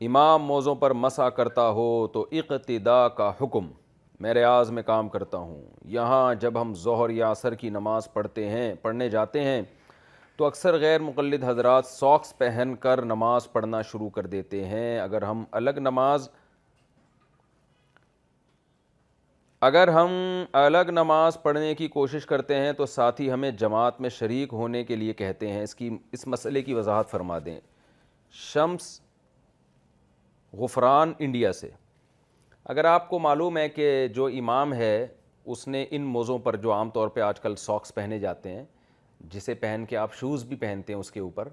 امام موزوں پر مسح کرتا ہو تو اقتدا کا حکم میں ریاض میں کام کرتا ہوں۔ یہاں جب ہم ظہر یا عصر کی نماز پڑھنے جاتے ہیں تو اکثر غیر مقلد حضرات ساکس پہن کر نماز پڑھنا شروع کر دیتے ہیں۔ اگر ہم الگ نماز پڑھنے کی کوشش کرتے ہیں تو ساتھی ہمیں جماعت میں شریک ہونے کے لیے کہتے ہیں۔ اس مسئلے کی وضاحت فرما دیں۔ شمس غفران انڈیا سے۔ اگر آپ کو معلوم ہے کہ جو امام ہے اس نے ان موزوں پر جو عام طور پہ آج کل ساکس پہنے جاتے ہیں، جسے پہن کے آپ شوز بھی پہنتے ہیں اس کے اوپر،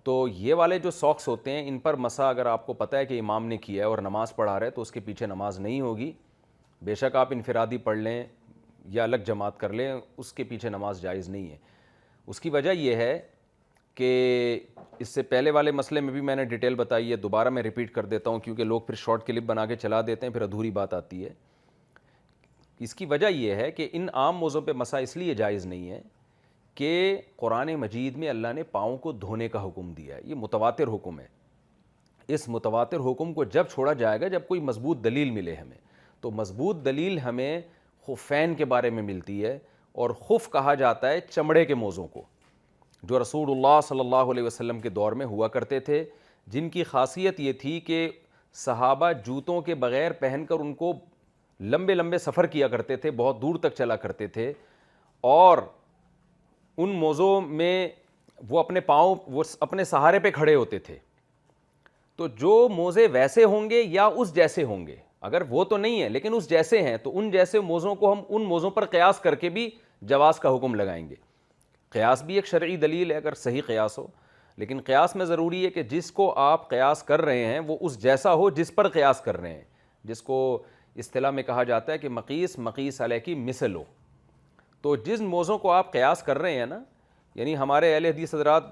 تو یہ والے جو ساکس ہوتے ہیں ان پر مسح اگر آپ کو پتہ ہے کہ امام نے کیا ہے اور نماز پڑھا رہا ہے تو اس کے پیچھے نماز نہیں ہوگی۔ بے شک آپ انفرادی پڑھ لیں یا الگ جماعت کر لیں، اس کے پیچھے نماز جائز نہیں ہے۔ اس کی وجہ یہ ہے کہ اس سے پہلے والے مسئلے میں بھی میں نے ڈیٹیل بتائی ہے، دوبارہ میں ریپیٹ کر دیتا ہوں کیونکہ لوگ پھر شارٹ کلپ بنا کے چلا دیتے ہیں، پھر ادھوری بات آتی ہے۔ اس کی وجہ یہ ہے کہ ان عام موضوع پہ مسح اس لیے جائز نہیں ہے کہ قرآن مجید میں اللہ نے پاؤں کو دھونے کا حکم دیا ہے، یہ متواتر حکم ہے۔ اس متواتر حکم کو جب چھوڑا جائے گا جب کوئی مضبوط دلیل ملے ہمیں، تو مضبوط دلیل ہمیں خفین کے بارے میں ملتی ہے، اور خف کہا جاتا ہے چمڑے کے موزوں کو جو رسول اللہ صلی اللہ علیہ وسلم کے دور میں ہوا کرتے تھے، جن کی خاصیت یہ تھی کہ صحابہ جوتوں کے بغیر پہن کر ان کو لمبے لمبے سفر کیا کرتے تھے، بہت دور تک چلا کرتے تھے، اور ان موزوں میں وہ اپنے سہارے پہ کھڑے ہوتے تھے۔ تو جو موزے ویسے ہوں گے یا اس جیسے ہوں گے، اگر وہ تو نہیں ہے لیکن اس جیسے ہیں، تو ان جیسے موزوں کو ہم ان موزوں پر قیاس کر کے بھی جواز کا حکم لگائیں گے۔ قیاس بھی ایک شرعی دلیل ہے اگر صحیح قیاس ہو، لیکن قیاس میں ضروری ہے کہ جس کو آپ قیاس کر رہے ہیں وہ اس جیسا ہو جس پر قیاس کر رہے ہیں، جس کو اصطلاح میں کہا جاتا ہے کہ مقیس علیہ کی مثل ہو۔ تو جن موزوں کو آپ قیاس کر رہے ہیں نا، یعنی ہمارے اہل حدیث حضرات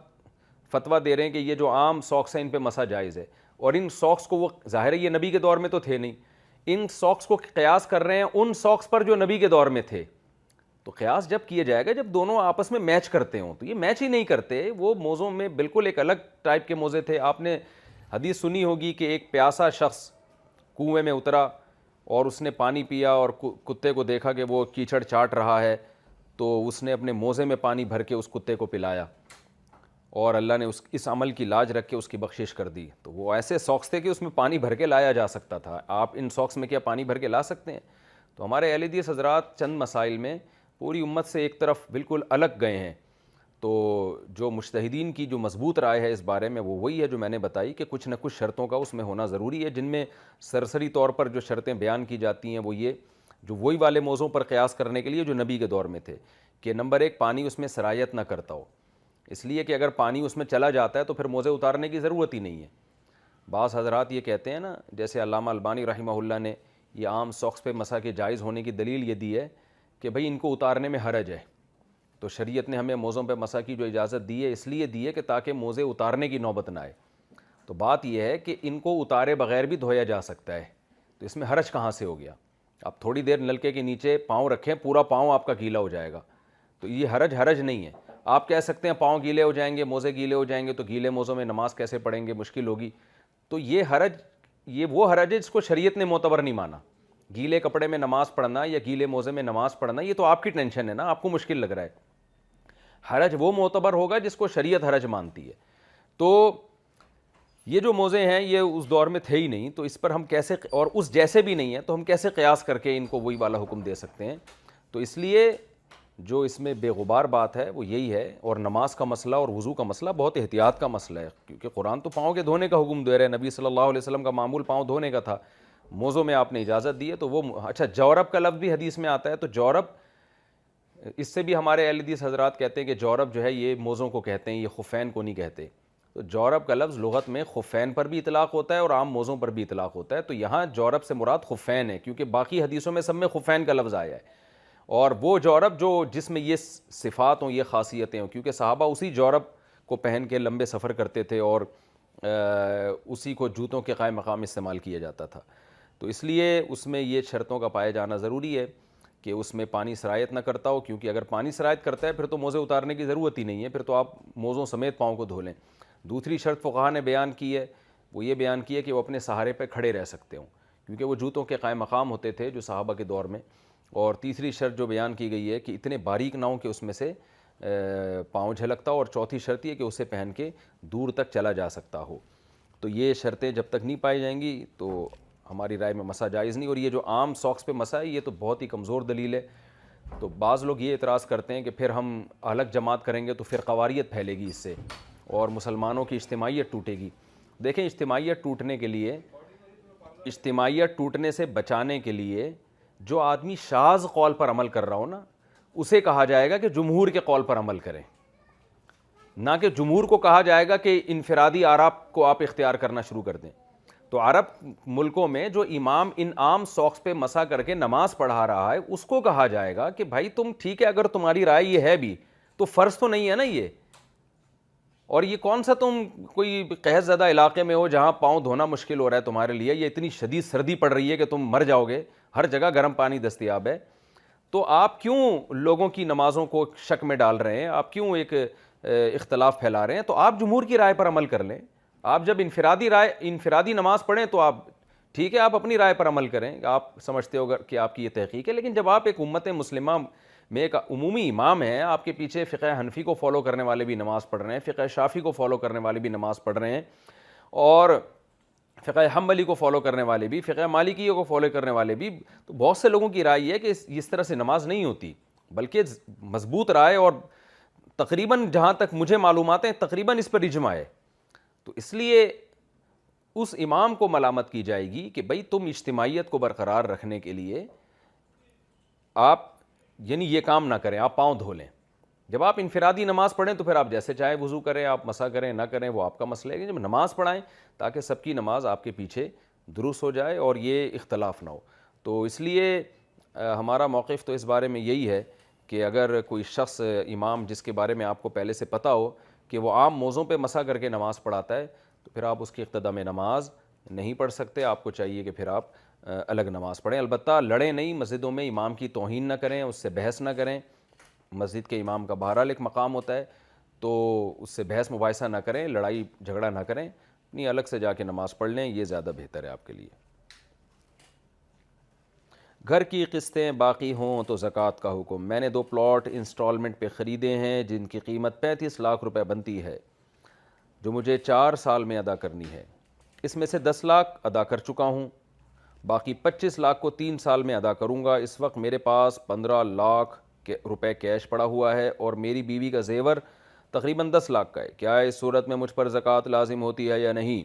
فتویٰ دے رہے ہیں کہ یہ جو عام ساکس ہیں ان پہ مسح جائز ہے، اور ان ساکس کو وہ ظاہر ہے یہ نبی کے دور میں تو تھے نہیں، ان ساکس کو قیاس کر رہے ہیں ان ساکس پر جو نبی کے دور میں تھے۔ تو قیاس جب کیا جائے گا جب دونوں آپس میں میچ کرتے ہوں، تو یہ میچ ہی نہیں کرتے، وہ موزوں میں بالکل ایک الگ ٹائپ کے موزے تھے۔ آپ نے حدیث سنی ہوگی کہ ایک پیاسا شخص کنویں میں اترا اور اس نے پانی پیا اور کتے کو دیکھا کہ وہ کیچڑ چاٹ رہا ہے، تو اس نے اپنے موزے میں پانی بھر کے اس کتے کو پلایا، اور اللہ نے اس عمل کی لاج رکھ کے اس کی بخشش کر دی۔ تو وہ ایسے ساکس تھے کہ اس میں پانی بھر کے لایا جا سکتا تھا، آپ ان ساکس میں کیا پانی بھر کے لا سکتے ہیں؟ تو ہمارے اہل حدیث حضرات چند مسائل میں پوری امت سے ایک طرف بالکل الگ گئے ہیں۔ تو جو مجتہدین کی جو مضبوط رائے ہے اس بارے میں وہ وہی ہے جو میں نے بتائی کہ کچھ نہ کچھ شرطوں کا اس میں ہونا ضروری ہے، جن میں سرسری طور پر جو شرطیں بیان کی جاتی ہیں وہ یہ جو وہی والے موضوع پر قیاس کرنے کے لیے جو نبی کے دور میں تھے، کہ نمبر ایک پانی اس میں سرایت نہ کرتا ہو، اس لیے کہ اگر پانی اس میں چلا جاتا ہے تو پھر موزے اتارنے کی ضرورت ہی نہیں ہے۔ بعض حضرات یہ کہتے ہیں نا، جیسے علامہ البانی رحمہ اللہ نے یہ عام ساکس پہ مسح کے جائز ہونے کی دلیل یہ دی ہے کہ بھئی ان کو اتارنے میں حرج ہے، تو شریعت نے ہمیں موزوں پہ مسح کی جو اجازت دی ہے اس لیے دی ہے کہ تاکہ موزے اتارنے کی نوبت نہ آئے۔ تو بات یہ ہے کہ ان کو اتارے بغیر بھی دھویا جا سکتا ہے، تو اس میں حرج کہاں سے ہو گیا؟ آپ تھوڑی دیر نلکے کے نیچے پاؤں رکھیں، پورا پاؤں آپ کا گیلا ہو جائے گا، تو یہ حرج نہیں ہے۔ آپ کہہ سکتے ہیں پاؤں گیلے ہو جائیں گے، موزے گیلے ہو جائیں گے، تو گیلے موزوں میں نماز کیسے پڑھیں گے، مشکل ہوگی۔ تو یہ وہ حرج ہے جس کو شریعت نے معتبر نہیں مانا۔ گیلے کپڑے میں نماز پڑھنا یا گیلے موزے میں نماز پڑھنا یہ تو آپ کی ٹینشن ہے نا، آپ کو مشکل لگ رہا ہے۔ حرج وہ معتبر ہوگا جس کو شریعت حرج مانتی ہے۔ تو یہ جو موزے ہیں یہ اس دور میں تھے ہی نہیں، تو اس پر ہم کیسے، اور اس جیسے بھی نہیں ہیں تو ہم کیسے قیاس کر کے ان کو وہی والا حکم دے سکتے ہیں؟ تو اس لیے جو اس میں بے غبار بات ہے وہ یہی ہے، اور نماز کا مسئلہ اور وضو کا مسئلہ بہت احتیاط کا مسئلہ ہے، کیونکہ قرآن تو پاؤں کے دھونے کا حکم دے رہا ہے، نبی صلی اللہ علیہ وسلم کا معمول پاؤں دھونے کا تھا، موزوں میں آپ نے اجازت دی ہے تو وہ اچھا جورب کا لفظ بھی حدیث میں آتا ہے، تو جورب اس سے بھی ہمارے اہل حدیث حضرات کہتے ہیں کہ جورب جو ہے یہ موزوں کو کہتے ہیں، یہ خفین کو نہیں کہتے۔ تو جورب کا لفظ لغت میں خفین پر بھی اطلاق ہوتا ہے اور عام موزوں پر بھی اطلاق ہوتا ہے، تو یہاں جورب سے مراد خفین ہے، کیونکہ باقی حدیثوں میں سب میں خفین کا لفظ آیا ہے، اور وہ جورب جو جس میں یہ صفات ہوں، یہ خاصیتیں ہوں، کیونکہ صحابہ اسی جورب کو پہن کے لمبے سفر کرتے تھے اور اسی کو جوتوں کے قائم مقام استعمال کیا جاتا تھا، تو اس لیے اس میں یہ شرطوں کا پائے جانا ضروری ہے کہ اس میں پانی سرایت نہ کرتا ہو، کیونکہ اگر پانی سرایت کرتا ہے پھر تو موزے اتارنے کی ضرورت ہی نہیں ہے، پھر تو آپ موزوں سمیت پاؤں کو دھو لیں۔ دوسری شرط فقہا نے بیان کی ہے وہ یہ بیان کیا کہ وہ اپنے سہارے پہ کھڑے رہ سکتے ہوں، کیونکہ وہ جوتوں کے قائم مقام ہوتے تھے جو صحابہ کے دور میں. اور تیسری شرط جو بیان کی گئی ہے کہ اتنے باریک نہ ہوں کہ اس میں سے پاؤں جھلکتا ہو، اور چوتھی شرط یہ کہ اسے پہن کے دور تک چلا جا سکتا ہو. تو یہ شرطیں جب تک نہیں پائی جائیں گی تو ہماری رائے میں مسح جائز نہیں. اور یہ جو عام ساکس پہ مسح ہے یہ تو بہت ہی کمزور دلیل ہے. تو بعض لوگ یہ اعتراض کرتے ہیں کہ پھر ہم الگ جماعت کریں گے تو پھر قواریت پھیلے گی اس سے اور مسلمانوں کی اجتماعیت ٹوٹے گی. دیکھیں اجتماعیت ٹوٹنے کے لیے، اجتماعیت ٹوٹنے سے بچانے کے لیے جو آدمی شاذ قول پر عمل کر رہا ہو نا، اسے کہا جائے گا کہ جمہور کے قول پر عمل کریں، نہ کہ جمہور کو کہا جائے گا کہ انفرادی آراء کو آپ اختیار کرنا شروع کر دیں. تو عرب ملکوں میں جو امام ان عام ساکس پہ مسح کر کے نماز پڑھا رہا ہے اس کو کہا جائے گا کہ بھائی تم ٹھیک ہے، اگر تمہاری رائے یہ ہے بھی تو فرض تو نہیں ہے نا یہ. اور یہ کون سا تم کوئی قحط زدہ علاقے میں ہو جہاں پاؤں دھونا مشکل ہو رہا ہے تمہارے لیے، یہ اتنی شدید سردی پڑ رہی ہے کہ تم مر جاؤ گے، ہر جگہ گرم پانی دستیاب ہے، تو آپ کیوں لوگوں کی نمازوں کو شک میں ڈال رہے ہیں؟ آپ کیوں ایک اختلاف پھیلا رہے ہیں؟ تو آپ جمہور کی رائے پر عمل کر لیں. آپ جب انفرادی نماز پڑھیں تو آپ ٹھیک ہے، آپ اپنی رائے پر عمل کریں، آپ سمجھتے ہو کہ آپ کی یہ تحقیق ہے. لیکن جب آپ ایک امت مسلمہ میں ایک عمومی امام ہیں، آپ کے پیچھے فقہ حنفی کو فالو کرنے والے بھی نماز پڑھ رہے ہیں، فقہ شافعی کو فالو کرنے والے بھی نماز پڑھ رہے ہیں، اور فقہ حنبلی کو فالو کرنے والے بھی، فقہ مالکی کو فالو کرنے والے بھی، تو بہت سے لوگوں کی رائے یہ ہے کہ اس طرح سے نماز نہیں ہوتی، بلکہ مضبوط رائے اور تقریباً جہاں تک مجھے معلومات ہیں تقریباً اس پر اجماع ہے. تو اس لیے اس امام کو ملامت کی جائے گی کہ بھئی تم اجتماعیت کو برقرار رکھنے کے لیے آپ یعنی یہ کام نہ کریں، آپ پاؤں دھو لیں. جب آپ انفرادی نماز پڑھیں تو پھر آپ جیسے چاہے وضو کریں، آپ مسح کریں نہ کریں وہ آپ کا مسئلہ ہے. جب نماز پڑھائیں تاکہ سب کی نماز آپ کے پیچھے درست ہو جائے اور یہ اختلاف نہ ہو. تو اس لیے ہمارا موقف تو اس بارے میں یہی ہے کہ اگر کوئی شخص امام جس کے بارے میں آپ کو پہلے سے پتہ ہو کہ وہ عام موضوع پہ مسح کر کے نماز پڑھاتا ہے تو پھر آپ اس کی اقتدا میں نماز نہیں پڑھ سکتے. آپ کو چاہیے کہ پھر آپ الگ نماز پڑھیں. البتہ لڑیں نہیں، مسجدوں میں امام کی توہین نہ کریں، اس سے بحث نہ کریں. مسجد کے امام کا بہرحال ایک مقام ہوتا ہے، تو اس سے بحث مباحثہ نہ کریں، لڑائی جھگڑا نہ کریں، اپنی الگ سے جا کے نماز پڑھ لیں، یہ زیادہ بہتر ہے آپ کے لیے. گھر کی قسطیں باقی ہوں تو زکوٰۃ کا حکم. میں نے 2 پلاٹ انسٹالمنٹ پہ خریدے ہیں جن کی قیمت 35 لاکھ روپے بنتی ہے جو مجھے 4 سال میں ادا کرنی ہے. اس میں سے 10 لاکھ ادا کر چکا ہوں، باقی 25 لاکھ کو 3 سال میں ادا کروں گا. اس وقت میرے پاس 15 لاکھ روپے کیش پڑا ہوا ہے اور میری بیوی کا زیور تقریباً 10 لاکھ کا ہے. کیا اس صورت میں مجھ پر زکوٰۃ لازم ہوتی ہے یا نہیں؟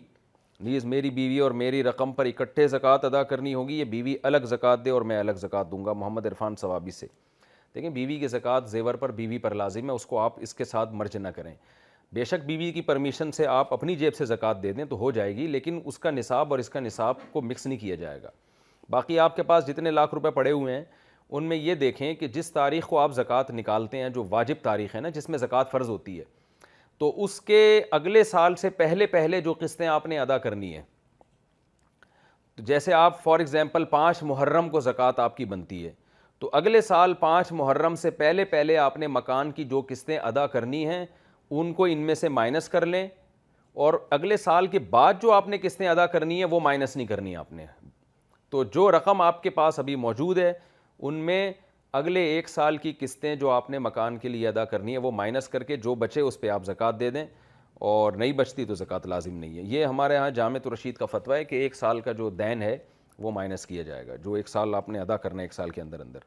نیز میری بیوی اور میری رقم پر اکٹھے زکوٰۃ ادا کرنی ہوگی، یہ بیوی الگ زکوٰۃ دے اور میں الگ زکوٰۃ دوں گا. محمد عرفان ثوابی سے. دیکھیں بیوی کی زکوٰۃ زیور پر بیوی پر لازم ہے، اس کو آپ اس کے ساتھ مرج نہ کریں. بے شک بیوی کی پرمیشن سے آپ اپنی جیب سے زکوٰۃ دے دیں تو ہو جائے گی، لیکن اس کا نصاب اور اس کا نصاب کو مکس نہیں کیا جائے گا. باقی آپ کے پاس جتنے لاکھ روپے پڑے ہوئے ہیں ان میں یہ دیکھیں کہ جس تاریخ کو آپ زکوٰۃ نکالتے ہیں، جو واجب تاریخ ہے نا جس میں زکوٰۃ فرض ہوتی ہے، تو اس کے اگلے سال سے پہلے جو قسطیں آپ نے ادا کرنی ہے، تو جیسے آپ فار ایگزامپل 5 محرم کو زکوٰۃ آپ کی بنتی ہے، تو اگلے سال 5 محرم سے پہلے آپ نے مکان کی جو قسطیں ادا کرنی ہیں ان کو ان میں سے مائنس کر لیں، اور اگلے سال کے بعد جو آپ نے قسطیں ادا کرنی ہیں وہ مائنس نہیں کرنی آپ نے. تو جو رقم آپ کے پاس ابھی موجود ہے ان میں اگلے 1 سال کی قسطیں جو آپ نے مکان کے لیے ادا کرنی ہے وہ مائنس کر کے جو بچے اس پہ آپ زکوٰۃ دے دیں، اور نہیں بچتی تو زکوٰۃ لازم نہیں ہے. یہ ہمارے ہاں جامعۃ الرشید کا فتویٰ ہے کہ 1 سال کا جو دین ہے وہ مائنس کیا جائے گا، جو 1 سال آپ نے ادا کرنا ہے 1 سال کے اندر.